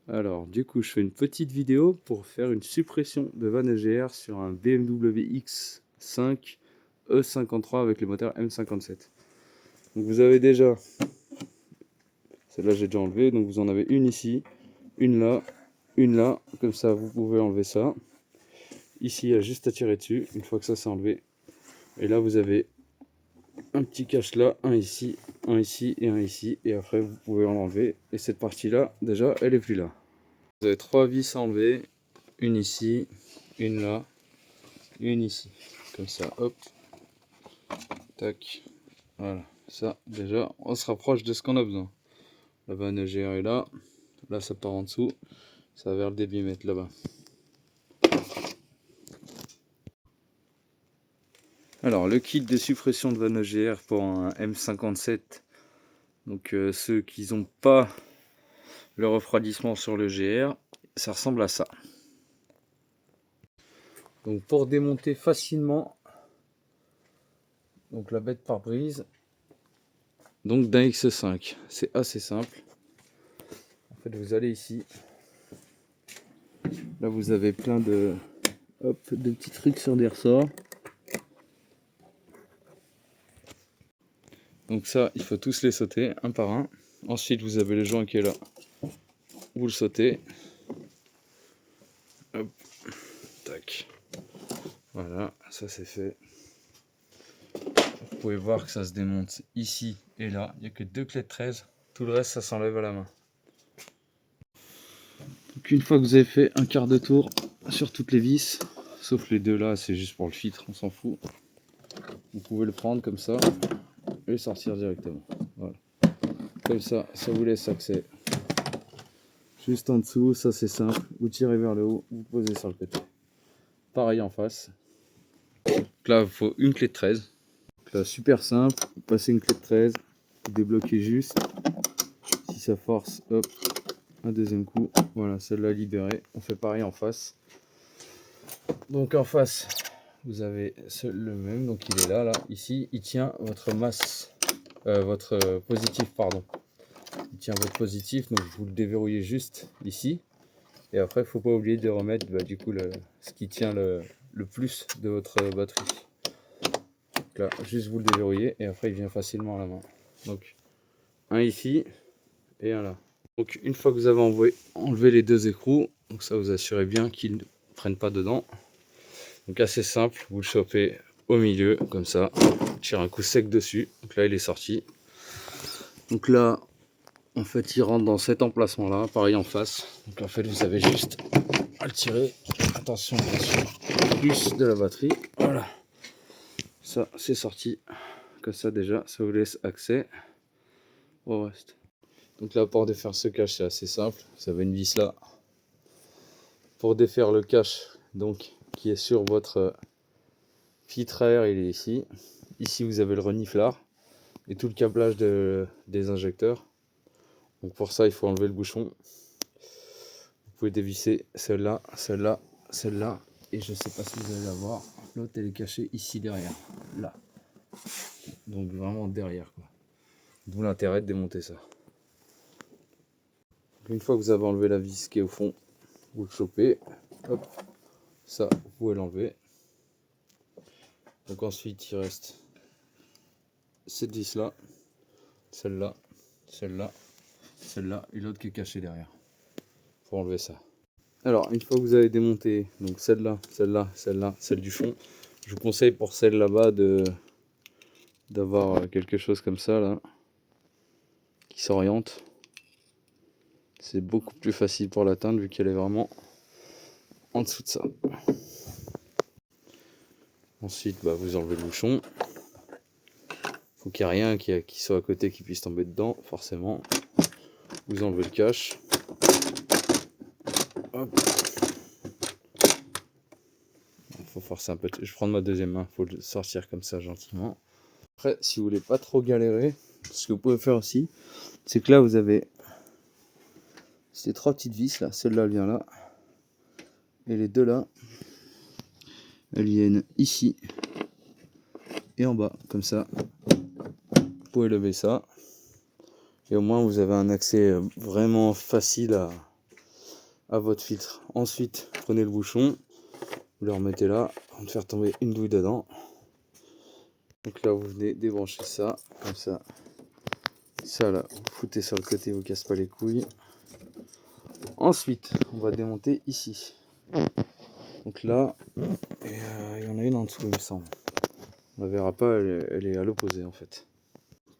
Alors, du coup, je fais une petite vidéo pour faire une suppression de vanne EGR sur un BMW X5 E53 avec le moteur M57. Donc, vous avez déjà, celle-là j'ai déjà enlevé, donc vous en avez une ici, une là, comme ça vous pouvez enlever ça. Ici, il y a juste à tirer dessus, une fois que ça c'est enlevé. Et là, vous avez un petit cache là, un ici et un ici. Et après, vous pouvez l'enlever. Et cette partie-là, déjà, elle est plus là. Vous avez 3 vis à enlever, une ici, une là, une ici, comme ça, hop, tac, voilà, ça déjà, on se rapproche de ce qu'on a besoin. La vanne EGR est là, là ça part en dessous, ça va vers le débitmètre là-bas. Alors le kit de suppression de vanne EGR pour un M57, donc ceux qui n'ont pas le refroidissement sur le GR, ça ressemble à ça. Donc pour démonter facilement donc la bête pare-brise donc d'un X5, c'est assez simple. En fait, vous allez ici, là vous avez plein de petits trucs sur des ressorts. Donc ça, il faut tous les sauter un par un. Ensuite, vous avez le joint qui est là, vous le sautez. Hop, tac. Voilà, ça c'est fait. Vous pouvez voir que ça se démonte ici et là. Il n'y a que 2 clés de 13. Tout le reste, ça s'enlève à la main. Donc une fois que vous avez fait un quart de tour sur toutes les vis, sauf les deux là, c'est juste pour le filtre, on s'en fout. Vous pouvez le prendre comme ça et sortir directement. Voilà. Comme ça, ça vous laisse accès. Juste en dessous, ça c'est simple. Vous tirez vers le haut, vous posez sur le côté. Pareil en face. Donc là, il faut une clé de 13. Donc là, super simple. Vous passez une clé de 13, vous débloquez juste. Si ça force, hop, un deuxième coup. Voilà, celle-là libérée. On fait pareil en face. Donc en face, vous avez le même. Donc il est là, ici, il tient votre masse, votre positif, pardon. Il tient votre positif, donc vous le déverrouillez juste ici. Et après, il ne faut pas oublier de remettre du coup ce qui tient le plus de votre batterie. Donc là, juste vous le déverrouillez et après il vient facilement à la main. Donc un ici et un là. Donc une fois que vous avez enlevé les deux écrous, donc ça vous assurez bien qu'ils ne prennent pas dedans. Donc assez simple, vous le chopez au milieu comme ça, tirez un coup sec dessus. Donc là il est sorti. Donc là en fait il rentre dans cet emplacement là, pareil en face. Donc en fait vous avez juste à le tirer. Attention bien sûr, plus de la batterie. Voilà, ça c'est sorti. Comme ça déjà, ça vous laisse accès au reste. Donc là pour défaire ce cache c'est assez simple. Vous avez une vis là. Pour défaire le cache donc qui est sur votre filtre à air, il est ici. Ici vous avez le reniflard et tout le câblage des injecteurs. Donc pour ça il faut enlever le bouchon. Vous pouvez dévisser celle-là, celle-là, celle-là. Et je sais pas si vous allez la voir. L'autre elle est cachée ici derrière. Là. Donc vraiment derrière quoi. D'où l'intérêt de démonter ça. Une fois que vous avez enlevé la vis qui est au fond, vous le chopez. Hop. Ça, vous pouvez l'enlever. Donc ensuite il reste cette vis là, celle-là, celle-là, celle-là et l'autre qui est cachée derrière. Pour enlever ça. Alors une fois que vous avez démonté donc celle-là, celle-là, celle-là, celle du fond, je vous conseille pour celle là-bas d'avoir quelque chose comme ça là qui s'oriente. C'est beaucoup plus facile pour l'atteindre vu qu'elle est vraiment en dessous de ça. Ensuite vous enlevez le bouchon. Faut qu'il n'y ait rien qui soit à côté qui puisse tomber dedans, forcément. Vous enlevez le cache. Hop. Faut forcer un peu. Je prends ma deuxième main, faut le sortir comme ça gentiment. Après, si vous voulez pas trop galérer, ce que vous pouvez faire aussi, c'est que là vous avez ces 3 petites vis là. Celle-là elle vient là. Et les deux là, elles viennent ici et en bas, comme ça. Vous pouvez lever ça. Et au moins vous avez un accès vraiment facile à votre filtre. Ensuite, prenez le bouchon, vous le remettez là, on va faire tomber une douille dedans. Donc là, vous venez débrancher ça, comme ça. Ça là, vous foutez sur le côté, vous casse pas les couilles. Ensuite, on va démonter ici. Donc là, il y en a une en dessous, il me semble. On la verra pas, elle est à l'opposé en fait.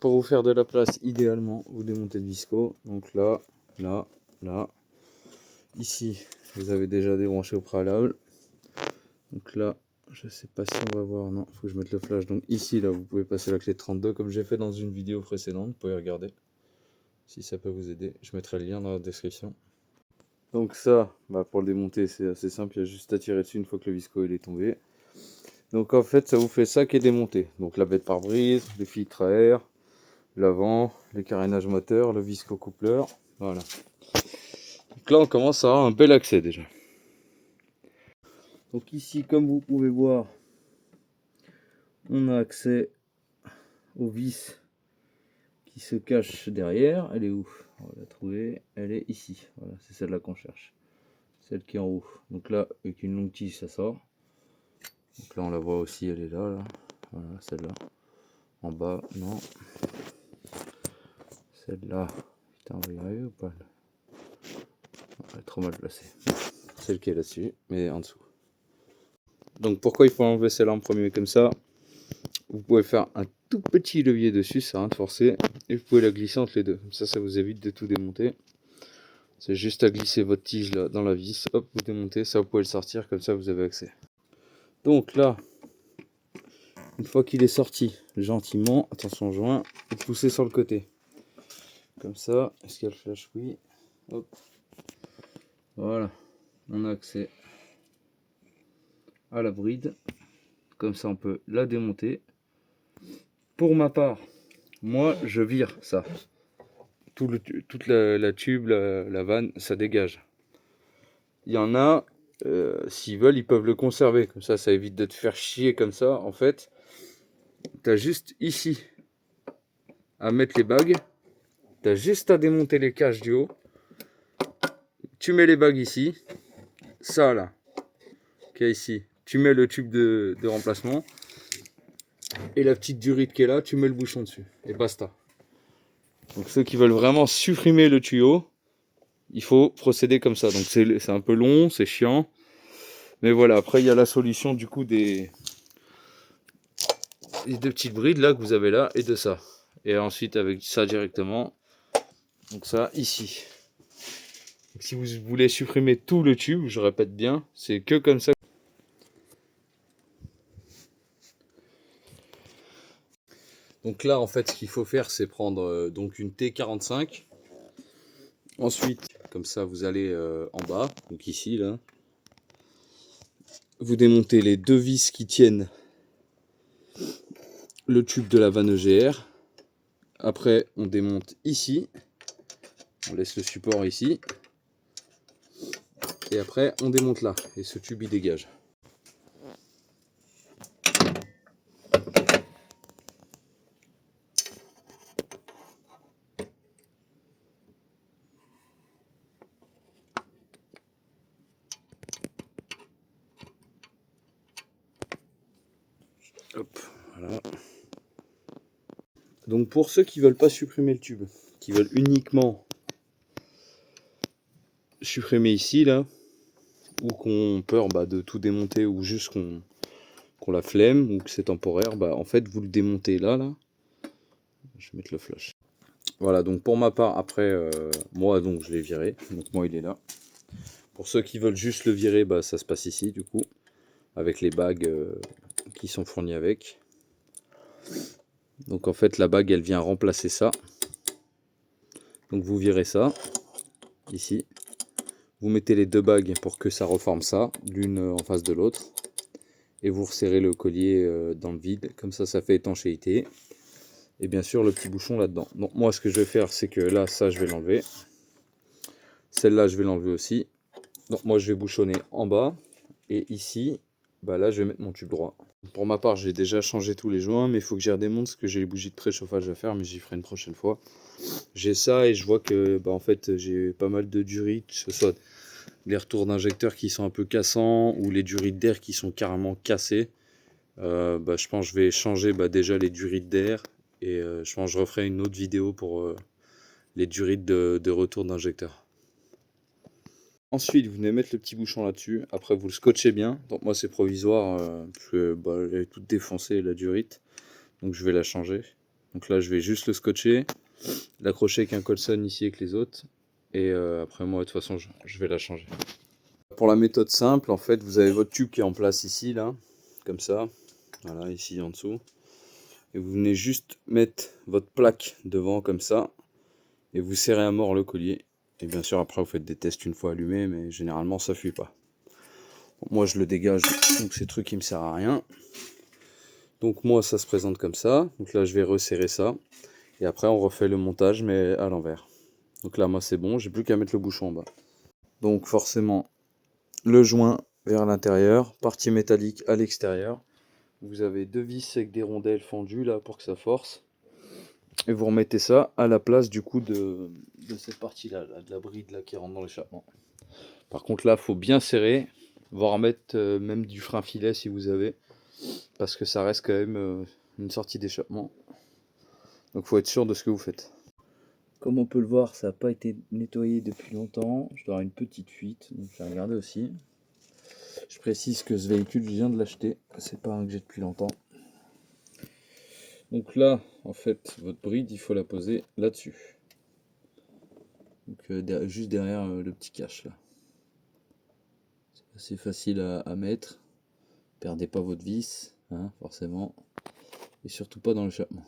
Pour vous faire de la place, idéalement, vous démontez le visco. Donc là, là, là. Ici, vous avez déjà débranché au préalable. Donc là, je sais pas si on va voir, non, il faut que je mette le flash. Donc ici, là, vous pouvez passer la clé 32 comme j'ai fait dans une vidéo précédente. Vous pouvez regarder si ça peut vous aider. Je mettrai le lien dans la description. Donc ça, pour le démonter, c'est assez simple. Il y a juste à tirer dessus une fois que le visco il est tombé. Donc en fait, ça vous fait ça qui est démonté. Donc la bête pare-brise, les filtres à air, l'avant, les carénages moteurs, le visco coupleur. Voilà. Donc là, on commence à avoir un bel accès déjà. Donc ici, comme vous pouvez voir, on a accès aux vis qui se cache derrière. Elle est où? On va la trouver. Elle est ici. Voilà, c'est celle-là qu'on cherche. Celle qui est en haut. Donc là, avec une longue tige, ça sort. Donc là, on la voit aussi, elle est là. Voilà, celle-là. En bas, non. Celle-là. Putain, on va y arriver ou pas? Elle est trop mal placée. Celle qui est là-dessus, mais en dessous. Donc pourquoi il faut enlever celle-là en premier comme ça? Vous pouvez faire un tout petit levier dessus, ça rien de forcer. Et vous pouvez la glisser entre les deux. Comme ça vous évite de tout démonter. C'est juste à glisser votre tige là dans la vis. Hop, vous démontez, ça vous pouvez le sortir, comme ça vous avez accès. Donc là, une fois qu'il est sorti, gentiment, attention joint, vous poussez sur le côté. Comme ça, est-ce qu'il y a le flash? Oui. Hop. Voilà, on a accès à la bride. Comme ça on peut la démonter. Pour ma part, moi je vire ça. Toute la tube, la vanne, ça dégage. Il y en a, s'ils veulent, ils peuvent le conserver. Comme ça évite de te faire chier comme ça. En fait, tu as juste ici à mettre les bagues. Tu as juste à démonter les caches du haut. Tu mets les bagues ici. Ça là, qui est ici. Tu mets le tube de remplacement. Et la petite durite qui est là, tu mets le bouchon dessus. Et basta. Donc ceux qui veulent vraiment supprimer le tuyau, il faut procéder comme ça. Donc c'est un peu long, c'est chiant. Mais voilà, après il y a la solution du coup des deux petites brides là que vous avez là et de ça. Et ensuite avec ça directement. Donc ça ici. Donc, si vous voulez supprimer tout le tube, je répète bien, c'est que comme ça. Donc là en fait ce qu'il faut faire c'est prendre donc une T45. Ensuite comme ça vous allez en bas, donc ici là. Vous démontez les deux vis qui tiennent le tube de la vanne EGR. Après on démonte ici. On laisse le support ici. Et après on démonte là. Et ce tube il dégage. Hop, voilà. Donc pour ceux qui veulent pas supprimer le tube, qui veulent uniquement supprimer ici là, ou qu'on peur de tout démonter, ou juste qu'on la flemme, ou que c'est temporaire, en fait vous le démontez là. Je vais mettre le flash. Voilà, donc pour ma part, après, moi donc je l'ai viré, donc moi il est là. Pour ceux qui veulent juste le virer, ça se passe ici du coup, avec les bagues qui sont fournies avec. Donc en fait la bague elle vient remplacer ça. Donc vous virez ça, ici. Vous mettez les deux bagues pour que ça reforme ça, l'une en face de l'autre. Et vous resserrez le collier dans le vide, comme ça ça fait étanchéité. Et bien sûr le petit bouchon là-dedans. Donc moi ce que je vais faire c'est que là ça je vais l'enlever. Celle-là je vais l'enlever aussi. Donc moi je vais bouchonner en bas. Et ici, là je vais mettre mon tube droit. Pour ma part j'ai déjà changé tous les joints, mais il faut que j'y redémonte parce que j'ai les bougies de préchauffage à faire, mais j'y ferai une prochaine fois. J'ai ça et je vois que en fait j'ai pas mal de durite, que ce soit les retours d'injecteurs qui sont un peu cassants ou les durites d'air qui sont carrément cassés, je pense que je vais changer déjà les durites d'air et je pense que je referai une autre vidéo pour les durites de retour d'injecteur. Ensuite, vous venez mettre le petit bouchon là-dessus. Après, vous le scotchez bien. Donc moi, c'est provisoire parce que elle est toute défoncée la durite. Donc je vais la changer. Donc là, je vais juste le scotcher, l'accrocher avec un colson ici avec les autres. Et après, moi, de toute façon, je vais la changer. Pour la méthode simple, en fait, vous avez votre tube qui est en place ici, là, comme ça. Voilà, ici en dessous. Et vous venez juste mettre votre plaque devant, comme ça. Et vous serrez à mort le collier. Et bien sûr, après, vous faites des tests une fois allumé, mais généralement, ça fuit pas. Bon, moi, je le dégage, donc ces trucs qui me servent à rien. Donc moi, ça se présente comme ça. Donc là, je vais resserrer ça. Et après, on refait le montage, mais à l'envers. Donc là, moi, c'est bon. J'ai plus qu'à mettre le bouchon en bas. Donc forcément, le joint vers l'intérieur, partie métallique à l'extérieur. Vous avez deux vis avec des rondelles fendues là pour que ça force. Et vous remettez ça à la place du coup de cette partie-là, de la bride là, qui rentre dans l'échappement. Par contre là, faut bien serrer, voire mettre même du frein filet si vous avez, parce que ça reste quand même une sortie d'échappement. Donc faut être sûr de ce que vous faites. Comme on peut le voir, ça n'a pas été nettoyé depuis longtemps. Je dois avoir une petite fuite, donc je vais regarder aussi. Je précise que ce véhicule, je viens de l'acheter, c'est pas un que j'ai depuis longtemps. Donc là, en fait, votre bride, il faut la poser là-dessus. Donc juste derrière le petit cache là. C'est assez facile à mettre. Perdez pas votre vis, hein, forcément. Et surtout pas dans l'échappement.